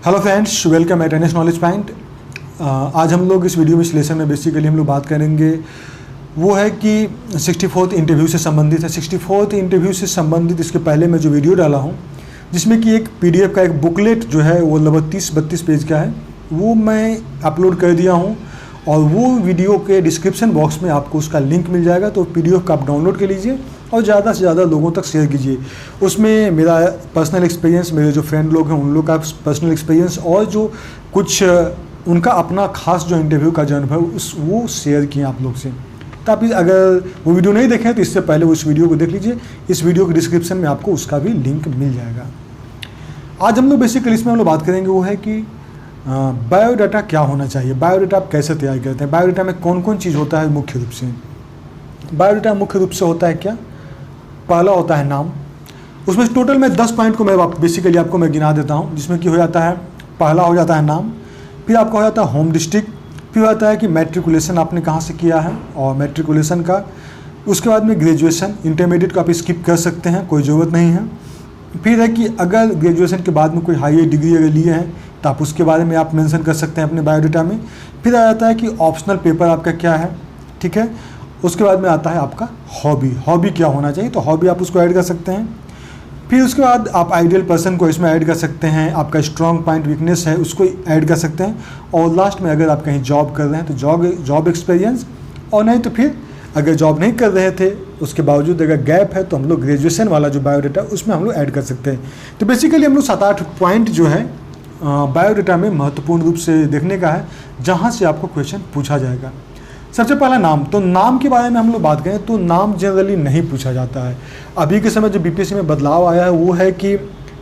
Hello friends, welcome eight NS knowledge point. आज हम लोग इस वीडियो में, इस लेसन में बेसिकली हम लोग बात करेंगे वो है कि 64th इंटरव्यू से संबंधित है। 64th इंटरव्यू से संबंधित इसके पहले मैं जो वीडियो डाला हूँ, जिसमें कि एक पीडीएफ का एक बुकलेट जो है वो लगभग 30-32 पेज का है, वो मैं अपलोड कर दिया हूँ और वो वीडियो के डिस्क्रिप्शन बॉक्स में आपको उसका लिंक मिल जाएगा। तो पीडीएफ का आप डाउनलोड कर लीजिए और ज़्यादा से ज़्यादा लोगों तक शेयर कीजिए। उसमें मेरा पर्सनल एक्सपीरियंस, मेरे जो फ्रेंड लोग हैं उन लोग का पर्सनल एक्सपीरियंस और जो कुछ उनका अपना खास जो इंटरव्यू का जो अनुभव वो शेयर किए आप लोग से। तो आप अगर वो वीडियो नहीं देखें तो इससे पहले उस वीडियो को देख लीजिए। इस वीडियो के डिस्क्रिप्शन में आपको उसका भी लिंक मिल जाएगा। आज हम लोग बेसिकली इसमें हम लोग बात करेंगे वो है कि बायोडाटा क्या होना चाहिए, बायोडाटा आप कैसे तैयार करते हैं, बायोडाटा में कौन कौन चीज़ होता है। मुख्य रूप से बायोडाटा मुख्य रूप से होता है क्या, पहला होता है नाम। उसमें टोटल में 10 पॉइंट को मैं बेसिकली आपको मैं गिना देता हूँ, जिसमें कि हो जाता है, पहला हो जाता है नाम, फिर आपका हो जाता है होम डिस्ट्रिक्ट, फिर आता है कि मैट्रिकुलेशन आपने कहाँ से किया है और मैट्रिकुलेशन का, उसके बाद में ग्रेजुएशन, इंटरमीडिएट को आप स्किप कर सकते हैं, कोई ज़रूरत नहीं है। फिर है कि अगर ग्रेजुएशन के बाद में कोई हायर डिग्री अगर लिए हैं तो आप उसके बारे में आप मेंशन कर सकते हैं अपने बायोडाटा में। फिर आ जाता है कि ऑप्शनल पेपर आपका क्या है, ठीक है। उसके बाद में आता है आपका हॉबी क्या होना चाहिए, तो हॉबी आप उसको ऐड कर सकते हैं। फिर उसके बाद आप आइडियल पर्सन को इसमें ऐड कर सकते हैं, आपका स्ट्रॉन्ग पॉइंट वीकनेस है उसको ऐड कर सकते हैं। और लास्ट में अगर आप कहीं जॉब कर रहे हैं तो जॉब एक्सपीरियंस, और नहीं तो फिर अगर जॉब नहीं कर रहे थे उसके बावजूद अगर गैप है तो हम लोग ग्रेजुएशन वाला जो बायोडाटा उसमें हम लोग ऐड कर सकते हैं। तो बेसिकली हम लोग 7-8 पॉइंट जो है बायोडाटा में महत्वपूर्ण रूप से देखने का है, जहाँ से आपको क्वेश्चन पूछा जाएगा। सबसे पहला नाम, तो नाम के बारे में हम लोग बात करें तो नाम जनरली नहीं पूछा जाता है। अभी के समय जो बीपीएससी में बदलाव आया है वो है कि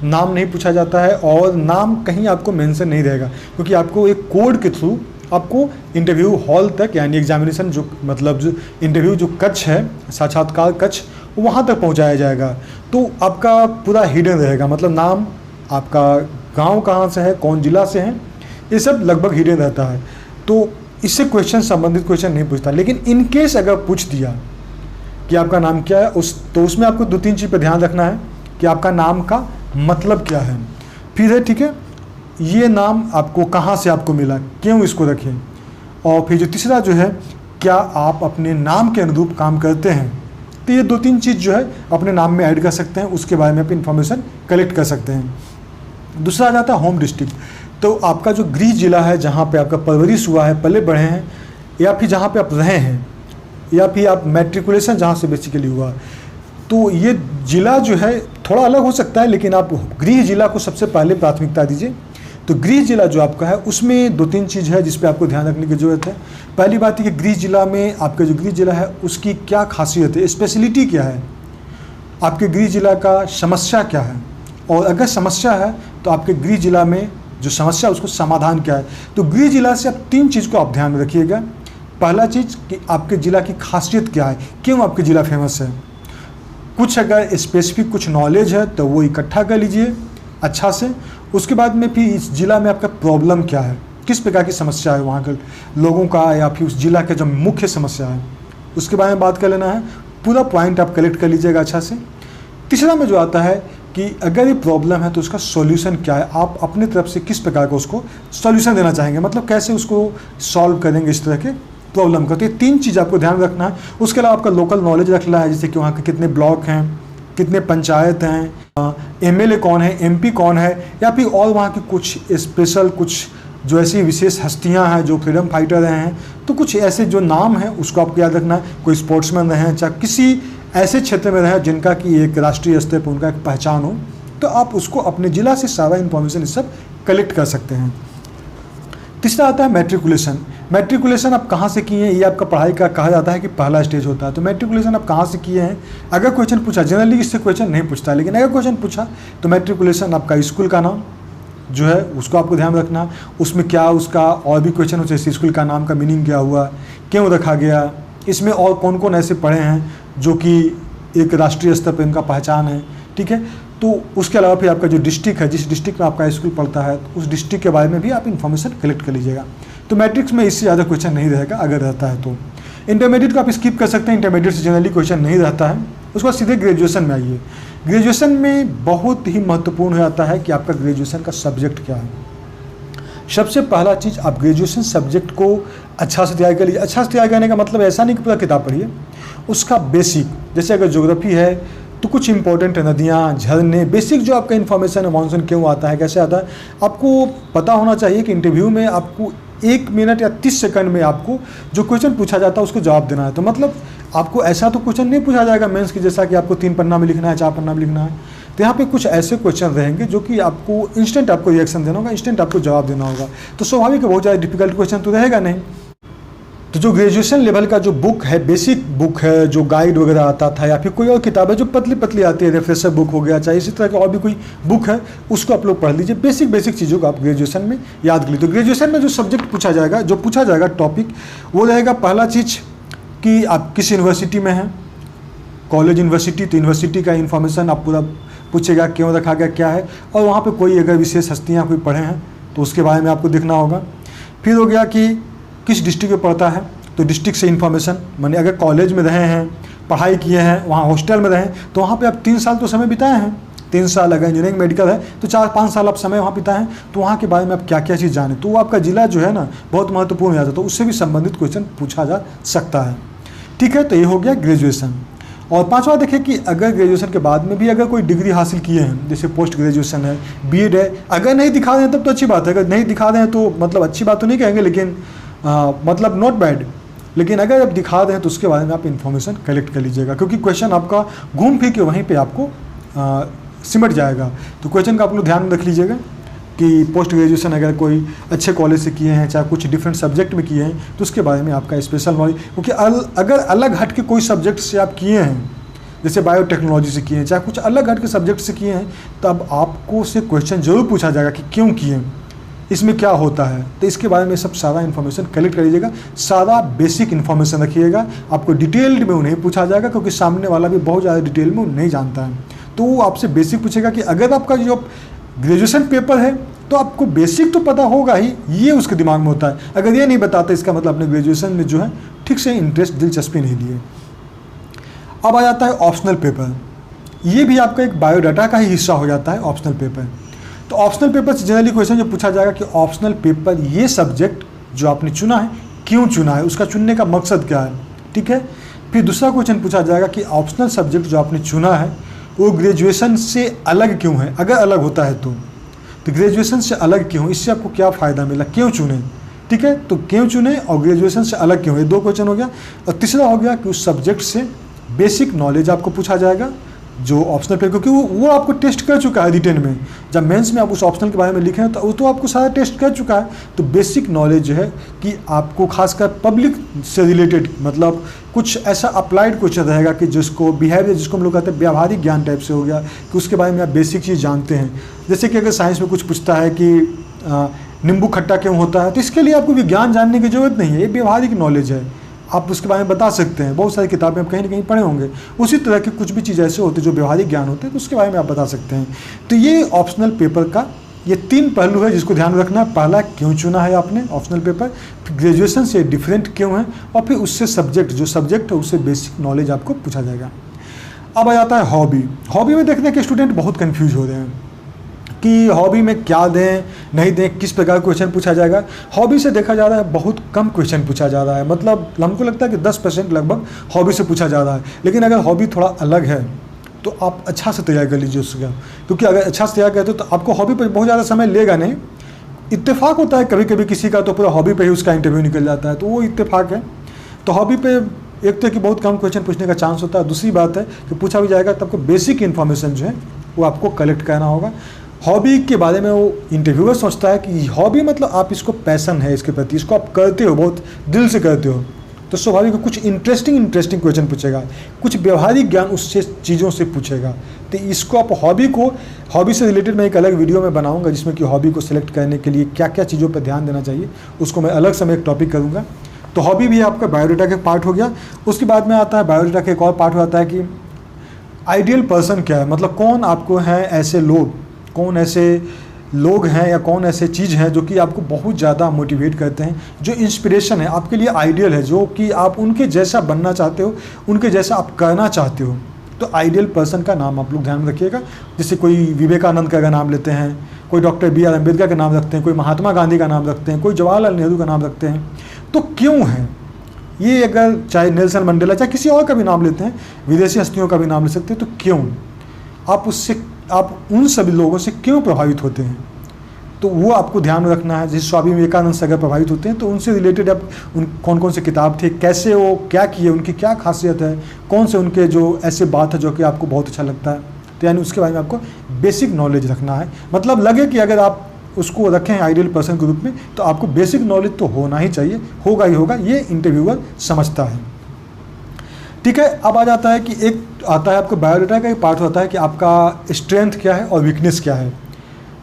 नाम नहीं पूछा जाता है और नाम कहीं आपको मेंशन नहीं रहेगा, क्योंकि आपको एक कोड के थ्रू आपको इंटरव्यू हॉल तक, यानी एग्जामिनेशन जो मतलब जो इंटरव्यू जो कक्ष है, साक्षात्कार कक्ष, वहाँ तक पहुँचाया जाएगा। तो आपका पूरा हिडन रहेगा, मतलब नाम, आपका गांव कहाँ से है, कौन जिला से है, ये सब लगभग हिडन रहता है। तो इससे क्वेश्चन, संबंधित क्वेश्चन नहीं पूछता। लेकिन इन केस अगर पूछ दिया कि आपका नाम क्या है, तो उसमें आपको 2-3 चीज़ पर ध्यान रखना है कि आपका नाम का मतलब क्या है। फिर है, ठीक है, ये नाम आपको कहाँ से आपको मिला, क्यों इसको रखें, और फिर जो तीसरा जो है, क्या आप अपने नाम के अनुरूप काम करते हैं। तो ये 2-3 चीज़ जो है अपने नाम में ऐड कर सकते हैं, उसके बारे में आप इन्फॉर्मेशन कलेक्ट कर सकते हैं। दूसरा आ जाता है होम डिस्ट्रिक्ट, तो आपका जो गृह जिला है, जहाँ पे आपका परवरिश हुआ है, पले बढ़े हैं, या फिर जहाँ पे आप रहे हैं, या फिर आप मैट्रिकुलेशन जहाँ से बेसिकली हुआ, तो ये जिला जो है थोड़ा अलग हो सकता है, लेकिन आप गृह जिला को सबसे पहले प्राथमिकता दीजिए। तो गृह जिला जो आपका है उसमें 2-3 चीज़ है जिस पे आपको ध्यान रखने की ज़रूरत है। पहली बात है कि गृह जिला में आपका जो गृह जिला है उसकी क्या खासियत है, स्पेशलिटी क्या है, आपके गृह जिला का समस्या क्या है, और अगर समस्या है तो आपके गृह जिला में जो समस्या है उसको समाधान क्या है। तो गृह जिला से आप 3 चीज़ को आप ध्यान में रखिएगा। पहला चीज़ कि आपके ज़िला की खासियत क्या है, क्यों आपके ज़िला फेमस है। कुछ अगर स्पेसिफिक कुछ नॉलेज है तो वो इकट्ठा कर लीजिए अच्छा से। उसके बाद में फिर इस ज़िला में आपका प्रॉब्लम क्या है, किस प्रकार की समस्या है वहाँ के लोगों का, या फिर उस ज़िला का जो मुख्य समस्या है उसके बारे में बात कर लेना है। पूरा पॉइंट आप कलेक्ट कर लीजिएगा अच्छा से। तीसरा में जो आता है कि अगर ये प्रॉब्लम है तो उसका सॉल्यूशन क्या है, आप अपने तरफ से किस प्रकार का उसको सॉल्यूशन देना चाहेंगे, मतलब कैसे उसको सॉल्व करेंगे इस तरह के प्रॉब्लम का। तो ये 3 चीज़ आपको ध्यान रखना है। उसके अलावा आपका लोकल नॉलेज रखना है, जैसे कि वहाँ के कितने ब्लॉक हैं, कितने पंचायत हैं, एमएलए कौन है, एमपी कौन है, या फिर और वहाँ की कुछ स्पेशल, कुछ जो ऐसी विशेष हस्तियाँ हैं जो फ्रीडम फाइटर रहे हैं, तो कुछ ऐसे जो नाम हैं उसको आपको याद रखना है। कोई स्पोर्ट्समैन रहे हैं, चाहे किसी ऐसे क्षेत्र में रहे जिनका कि एक राष्ट्रीय स्तर पर उनका एक पहचान हो, तो आप उसको अपने ज़िला से सारा इन्फॉर्मेशन इस सब कलेक्ट कर सकते हैं। तीसरा आता है मैट्रिकुलेशन। मैट्रिकुलेशन आप कहाँ से किए हैं, ये आपका पढ़ाई का कहा जाता है कि पहला स्टेज होता है। तो मैट्रिकुलेशन आप कहाँ से किए हैं, अगर क्वेश्चन पूछा, जनरली इससे क्वेश्चन नहीं पूछता, लेकिन अगर क्वेश्चन पूछा तो मैट्रिकुलेशन आपका स्कूल का नाम जो है उसको आपको ध्यान रखना। उसमें क्या उसका और भी क्वेश्चन हो, जैसे स्कूल का नाम का मीनिंग क्या हुआ, क्यों रखा गया, इसमें और कौन कौन ऐसे पढ़े हैं जो कि एक राष्ट्रीय स्तर पर इनका पहचान है, ठीक है। तो उसके अलावा फिर आपका जो डिस्ट्रिक्ट है, जिस डिस्ट्रिक्ट में आपका स्कूल पढ़ता है, उस डिस्ट्रिक्ट के बारे में भी आप इन्फॉर्मेशन कलेक्ट कर लीजिएगा। तो मैट्रिक्स में इससे ज़्यादा क्वेश्चन नहीं रहेगा अगर रहता है तो। इंटरमीडिएट को आप स्किप कर सकते हैं, इंटरमीडिएट से जनरली क्वेश्चन नहीं रहता है। उसके बाद सीधे ग्रेजुएशन में आइए। ग्रेजुएशन में बहुत ही महत्वपूर्ण हो जाता है कि आपका ग्रेजुएशन का सब्जेक्ट क्या है। सबसे पहला चीज़, आप ग्रेजुएशन सब्जेक्ट को अच्छा से तैयार कर लीजिए। अच्छा से तैयार करने का मतलब ऐसा नहीं कि पूरा किताब पढ़िए, उसका बेसिक, जैसे अगर ज्योग्राफी है तो कुछ इंपॉर्टेंट नदियाँ, झरने, बेसिक जो आपका इन्फॉर्मेशन है, मानसून क्यों आता है, कैसे आता है, आपको पता होना चाहिए कि इंटरव्यू में आपको 1 मिनट या 30 सेकंड में आपको जो क्वेश्चन पूछा जाता है उसको जवाब देना है। तो मतलब आपको ऐसा तो क्वेश्चन नहीं पूछा जाएगा मेंस की जैसा कि आपको 3 पन्ना में लिखना है, 4 पन्ना में लिखना है। तो यहाँ पे कुछ ऐसे क्वेश्चन रहेंगे जो कि आपको इंस्टेंट आपको रिएक्शन देना होगा, इंस्टेंट आपको जवाब देना होगा। तो स्वाभाविक है बहुत ज़्यादा डिफिकल्ट क्वेश्चन तो रहेगा नहीं। तो जो ग्रेजुएशन लेवल का जो बुक है, बेसिक बुक है, जो गाइड वगैरह आता था या फिर कोई और किताब है जो पतली पतली आती है, रेफ्रेशर बुक हो गया, चाहे इसी तरह की और भी कोई बुक है, उसको आप लोग पढ़ लीजिए। बेसिक चीज़ों को आप ग्रेजुएशन में याद कर लीजिए। तो ग्रेजुएशन में जो सब्जेक्ट पूछा जाएगा, जो पूछा जाएगा टॉपिक, वो रहेगा पहला चीज़ कि आप किस यूनिवर्सिटी में हैं, कॉलेज यूनिवर्सिटी, तो यूनिवर्सिटी का इन्फॉर्मेशन आप पूरा पूछेगा, क्यों रखा गया, क्या है, और वहाँ पे कोई अगर विशेष हस्तियाँ कोई पढ़े हैं तो उसके बारे में आपको देखना होगा। फिर हो गया कि किस डिस्ट्रिक्ट में पढ़ता है, तो डिस्ट्रिक्ट से इन्फॉर्मेशन, माने अगर कॉलेज में रहे हैं, पढ़ाई किए हैं, वहाँ हॉस्टल में रहें तो वहाँ पे आप 3 साल तो समय बिताए हैं, 3 साल, अगर इंजीनियरिंग मेडिकल है तो 4-5 साल आप समय वहाँ बिताए हैं, तो वहाँ के बारे में आप क्या क्या चीज़ जाने, तो वो आपका जिला जो है ना बहुत महत्वपूर्ण हो जाता है, तो उससे भी संबंधित क्वेश्चन पूछा जा सकता है। ठीक है, तो ये हो गया ग्रेजुएशन। और 5वां देखिए कि अगर ग्रेजुएशन के बाद में भी अगर कोई डिग्री हासिल किए हैं, जैसे पोस्ट ग्रेजुएशन है, बीएड है, अगर नहीं दिखा दें तब तो अच्छी बात है, अगर नहीं दिखा दें तो मतलब अच्छी बात तो नहीं कहेंगे, लेकिन मतलब नॉट बैड, लेकिन अगर आप दिखा दें तो उसके बारे में आप इन्फॉर्मेशन कलेक्ट कर लीजिएगा, क्योंकि क्वेश्चन आपका घूम फिर के वहीं पे आपको सिमट जाएगा। तो क्वेश्चन का आप लोग ध्यान में रख लीजिएगा कि पोस्ट ग्रेजुएशन अगर कोई अच्छे कॉलेज से किए हैं, चाहे कुछ डिफरेंट सब्जेक्ट में किए हैं, तो उसके बारे में आपका स्पेशल नॉलेज, क्योंकि अगर अलग हट के कोई सब्जेक्ट से आप किए हैं, जैसे बायोटेक्नोलॉजी से किए हैं, चाहे कुछ अलग हट के सब्जेक्ट से किए हैं, तब आपको से क्वेश्चन जरूर पूछा जाएगा कि क्यों किए, इसमें क्या होता है। तो इसके बारे में सब सारा इन्फॉर्मेशन कलेक्ट कर लीजिएगा, सारा बेसिक इन्फॉर्मेशन रखिएगा, आपको डिटेल्ड में नहीं पूछा जाएगा, क्योंकि सामने वाला भी बहुत ज़्यादा डिटेल में नहीं जानता है। तो वो आपसे बेसिक पूछेगा कि अगर आपका जो ग्रेजुएशन पेपर है तो आपको बेसिक तो पता होगा ही, ये उसके दिमाग में होता है। अगर ये नहीं बताता, इसका मतलब अपने ग्रेजुएशन में जो है ठीक से इंटरेस्ट, दिलचस्पी नहीं लिए। अब आ जाता है ऑप्शनल पेपर। ये भी आपका एक बायोडाटा का ही हिस्सा हो जाता है ऑप्शनल पेपर। तो ऑप्शनल पेपर से जनरली क्वेश्चन जो पूछा जाएगा कि ऑप्शनल पेपर, ये सब्जेक्ट जो आपने चुना है क्यों चुना है, उसका चुनने का मकसद क्या है। ठीक है, फिर दूसरा क्वेश्चन पूछा जाएगा कि ऑप्शनल सब्जेक्ट जो आपने चुना है वो ग्रेजुएशन से अलग क्यों है, अगर अलग होता है तो ग्रेजुएशन से अलग क्यों, इससे आपको क्या फ़ायदा मिला, क्यों चुने। ठीक है, तो क्यों चुने और ग्रेजुएशन से अलग क्यों, ये 2 क्वेश्चन हो गया। और तीसरा हो गया कि उस सब्जेक्ट से बेसिक नॉलेज आपको पूछा जाएगा जो ऑप्शनल पे, क्योंकि वो आपको टेस्ट कर चुका है रिटेन में, जब मेंस में आप उस ऑप्शनल के बारे में लिखे हैं तो वो तो आपको सारा टेस्ट कर चुका है। तो बेसिक नॉलेज जो है कि आपको खासकर पब्लिक से रिलेटेड, मतलब कुछ ऐसा अप्लाइड क्वेश्चन रहेगा कि जिसको बिहेवियर, जिसको हम लोग कहते हैं व्यावहारिक ज्ञान टाइप से हो गया, कि उसके बारे में आप बेसिक चीज़ जानते हैं। जैसे कि अगर साइंस में कुछ पूछता है कि नींबू खट्टा क्यों होता है, तो इसके लिए आपको विज्ञान जानने की जरूरत नहीं है, ये व्यावहारिक नॉलेज है, आप उसके बारे में बता सकते हैं। बहुत सारी किताबें आप कहीं ना कहीं पढ़े होंगे, उसी तरह के कुछ भी चीज़ ऐसे होते हैं जो व्यवहारिक ज्ञान होते हैं, तो उसके बारे में आप बता सकते हैं। तो ये ऑप्शनल पेपर का ये 3 पहलू है जिसको ध्यान रखना है। पहला, क्यों चुना है आपने ऑप्शनल पेपर, फिर ग्रेजुएशन से डिफरेंट क्यों है, और फिर उससे सब्जेक्ट, जो सब्जेक्ट है उससे बेसिक नॉलेज आपको पूछा जाएगा। अब आ जाता है हॉबी। हॉबी में देखने के स्टूडेंट बहुत कन्फ्यूज हो रहे हैं कि हॉबी में क्या दें, नहीं दें, किस प्रकार का क्वेश्चन पूछा जाएगा। हॉबी से देखा जा रहा है बहुत कम क्वेश्चन पूछा जा रहा है, मतलब हमको लगता है कि 10% लगभग हॉबी से पूछा जा रहा है। लेकिन अगर हॉबी थोड़ा अलग है तो आप अच्छा से तैयार कर लीजिए उसका, क्योंकि अगर अच्छा से तैयार करते हो तो आपको हॉबी पर बहुत ज़्यादा समय लेगा नहीं। इत्तेफाक होता है कभी कभी किसी का, तो पूरा हॉबी पर ही उसका इंटरव्यू निकल जाता है, तो वो इत्तेफाक है। तो हॉबी पे एक तो कि बहुत कम क्वेश्चन पूछने का चांस होता है, दूसरी बात है कि पूछा भी जाएगा तो आपको बेसिक इन्फॉर्मेशन जो है वो आपको कलेक्ट करना होगा। हॉबी के बारे में वो इंटरव्यूअर सोचता है कि हॉबी मतलब आप इसको पैसन है इसके प्रति, इसको आप करते हो, बहुत दिल से करते हो, तो स्वाभाविक कुछ इंटरेस्टिंग क्वेश्चन पूछेगा, कुछ व्यवहारिक ज्ञान उससे चीज़ों से पूछेगा। तो इसको आप हॉबी से रिलेटेड मैं एक अलग वीडियो में बनाऊंगा, जिसमें कि हॉबी को सिलेक्ट करने के लिए क्या क्या चीज़ों पर ध्यान देना चाहिए, उसको मैं अलग से मैं एक टॉपिक करूँगा। तो हॉबी भी आपका बायोडाटा का पार्ट हो गया। उसके बाद में आता है बायोडाटा का एक और पार्ट होता है कि आइडियल पर्सन क्या है, मतलब कौन आपको हैं ऐसे लोग, कौन ऐसे लोग हैं या कौन ऐसे चीज़ हैं जो कि आपको बहुत ज़्यादा मोटिवेट करते हैं, जो इंस्पिरेशन है आपके लिए, आइडियल है, जो कि आप उनके जैसा बनना चाहते हो, उनके जैसा आप करना चाहते हो। तो आइडियल पर्सन का नाम आप लोग ध्यान में रखिएगा। जैसे कोई विवेकानंद का अगर नाम लेते हैं, कोई डॉक्टर बी आर अम्बेडकर का नाम रखते हैं, कोई महात्मा गांधी का नाम रखते हैं, कोई जवाहरलाल नेहरू का नाम रखते हैं, तो क्यों है ये? अगर चाहे नेल्सन मंडेला, चाहे किसी और का भी नाम लेते हैं, विदेशी हस्तियों का भी नाम ले सकते हैं, तो क्यों? आप उन सभी लोगों से क्यों प्रभावित होते हैं? तो वो आपको ध्यान में रखना है। जैसे स्वामी विवेकानंद से अगर प्रभावित होते हैं तो उनसे रिलेटेड आप कौन कौन से किताब थे, कैसे वो क्या किए, उनकी क्या खासियत है, कौन से उनके जो ऐसे बात है जो कि आपको बहुत अच्छा लगता है, तो यानी उसके बारे में आपको बेसिक नॉलेज रखना है। मतलब लगे कि अगर आप उसको रखें आइडियल पर्सन के रूप में तो आपको बेसिक नॉलेज तो होना ही चाहिए, होगा ही होगा, ये इंटरव्यूअर समझता है। ठीक है, अब आ जाता है कि एक आता है आपको बायोडाटा का एक पार्ट होता है कि आपका स्ट्रेंथ क्या है और वीकनेस क्या है।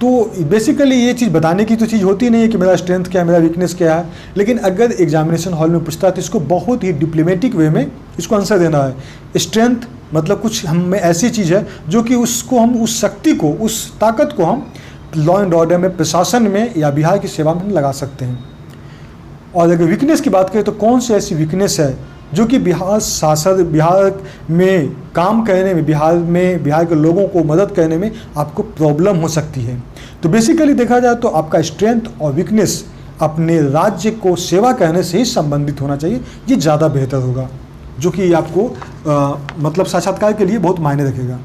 तो बेसिकली ये चीज़ बताने की तो चीज़ होती नहीं है कि मेरा स्ट्रेंथ क्या है, मेरा वीकनेस क्या है, लेकिन अगर एग्जामिनेशन हॉल में पूछता है तो इसको बहुत ही डिप्लोमेटिक वे में इसको आंसर देना है। स्ट्रेंथ मतलब कुछ हम में ऐसी चीज़ है जो कि उसको हम उस शक्ति को, उस ताकत को हम लॉ एंड ऑर्डर में, प्रशासन में या बिहार की सेवा में हम लगा सकते हैं। और अगर वीकनेस की बात करें तो कौन सी ऐसी वीकनेस है जो कि बिहार में काम करने में, बिहार के लोगों को मदद करने में आपको प्रॉब्लम हो सकती है। तो बेसिकली देखा जाए तो आपका स्ट्रेंथ और वीकनेस अपने राज्य को सेवा करने से ही संबंधित होना चाहिए, ये ज़्यादा बेहतर होगा, जो कि आपको मतलब साक्षात्कार के लिए बहुत मायने रखेगा।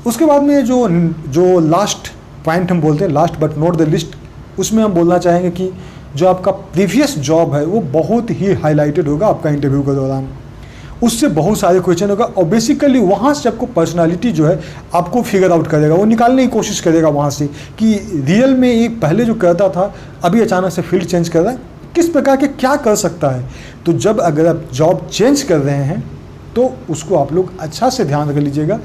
उसके बाद में जो लास्ट पॉइंट हम बोलते हैं, last but not the list, उसमें हम बोलना चाहेंगे कि जो आपका प्रीवियस जॉब है वो बहुत ही हाईलाइटेड होगा आपका इंटरव्यू के दौरान, उससे बहुत सारे क्वेश्चन होगा और बेसिकली वहाँ से आपको पर्सनालिटी जो है आपको फिगर आउट करेगा, वो निकालने की कोशिश करेगा वहाँ से कि रियल में ये पहले जो करता था अभी अचानक से फील्ड चेंज कर रहा है, किस प्रकार के क्या कर सकता है। तो जब अगर आप जॉब चेंज कर रहे हैं तो उसको आप लोग अच्छा से ध्यान रख लीजिएगा,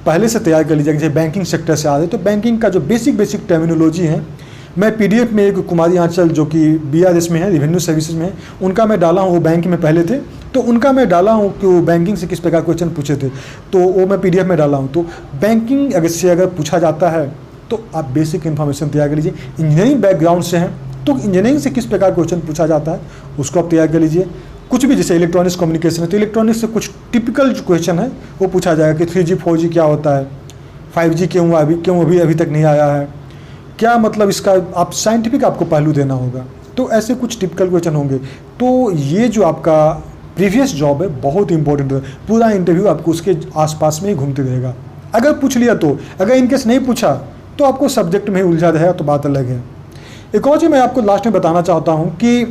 पहले से तैयार कर लीजिएगा। जैसे बैंकिंग सेक्टर से आ रहे तो बैंकिंग का जो बेसिक टर्मिनोलॉजी है, मैं पीडीएफ में एक कुमारी आंचल जो कि बीआरएस में है, रेवेन्यू सर्विसेज में है, उनका मैं डाला हूँ, वो बैंक में पहले थे तो उनका मैं डाला हूँ कि वो बैंकिंग से किस प्रकार क्वेश्चन पूछे थे, तो वो मैं पीडीएफ में डाला हूँ। तो बैंकिंग अगर पूछा जाता है तो आप बेसिक इन्फॉर्मेशन तैयार कर लीजिए। इंजीनियरिंग बैकग्राउंड से हैं तो इंजीनियरिंग से किस प्रकार क्वेश्चन पूछा जाता है उसको आप तैयार कर लीजिए। कुछ भी जैसे इलेक्ट्रॉनिक्स कम्युनिकेशन है तो इलेक्ट्रॉनिक्स से कुछ टिपिकल जो क्वेश्चन है वो पूछा जाएगा कि 3G 4G क्या होता है, 5G क्यों अभी तक नहीं आया है, क्या मतलब इसका, आप साइंटिफिक आपको पहलू देना होगा। तो ऐसे कुछ टिपिकल क्वेश्चन होंगे। तो ये जो आपका प्रीवियस जॉब है बहुत इंपॉर्टेंट है, पूरा इंटरव्यू आपको उसके आसपास में ही घूमते रहेगा। अगर पूछ लिया तो, अगर इनकेस नहीं पूछा तो आपको सब्जेक्ट में उलझा रहेगा तो बात अलग है। एक और चीज़ मैं आपको लास्ट में बताना चाहता हूँ कि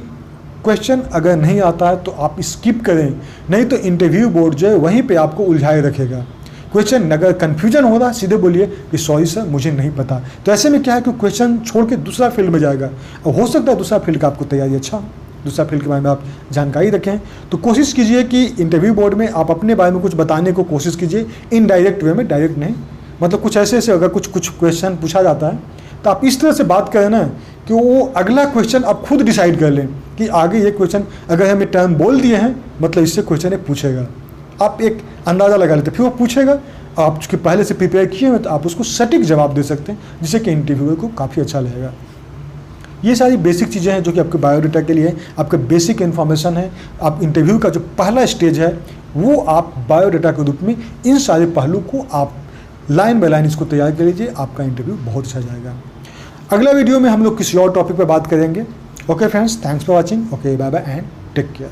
क्वेश्चन अगर नहीं आता है तो आप स्किप करें, नहीं तो इंटरव्यू बोर्ड जो है वहीं पे आपको उलझाए रखेगा। क्वेश्चन अगर कन्फ्यूजन हो रहा सीधे बोलिए कि सॉरी सर मुझे नहीं पता। तो ऐसे में क्या है कि क्वेश्चन छोड़ के दूसरा फील्ड में जाएगा, और हो सकता है दूसरा फील्ड का आपको तैयारी अच्छा, दूसरा फील्ड के बारे में आप जानकारी रखें। तो कोशिश कीजिए कि इंटरव्यू बोर्ड में आप अपने बारे में कुछ बताने को कोशिश कीजिए, इनडायरेक्ट वे में, डायरेक्ट नहीं। मतलब कुछ ऐसे अगर कुछ क्वेश्चन पूछा जाता है तो आप इस तरह से बात करें ना कि वो अगला क्वेश्चन आप खुद डिसाइड कर लें कि आगे ये क्वेश्चन अगर हमें टर्म बोल दिए हैं मतलब इससे क्वेश्चन एक पूछेगा, आप एक अंदाज़ा लगा लेते, फिर वो पूछेगा, आप चूँकि पहले से प्रिपेयर किए हैं तो आप उसको सटीक जवाब दे सकते हैं, जिससे कि इंटरव्यूअर को काफ़ी अच्छा लगेगा। ये सारी बेसिक चीज़ें हैं जो कि आपके बायोडाटा के लिए आपका बेसिक इन्फॉर्मेशन है। आप इंटरव्यू का जो पहला स्टेज है वो आप बायोडाटा के रूप में इन सारे पहलू को आप लाइन बाय लाइन इसको तैयार कर लीजिए, आपका इंटरव्यू बहुत अच्छा जाएगा। अगला वीडियो में हम लोग किसी और टॉपिक पर बात करेंगे। Okay friends, thanks for watching. Okay, bye bye and take care.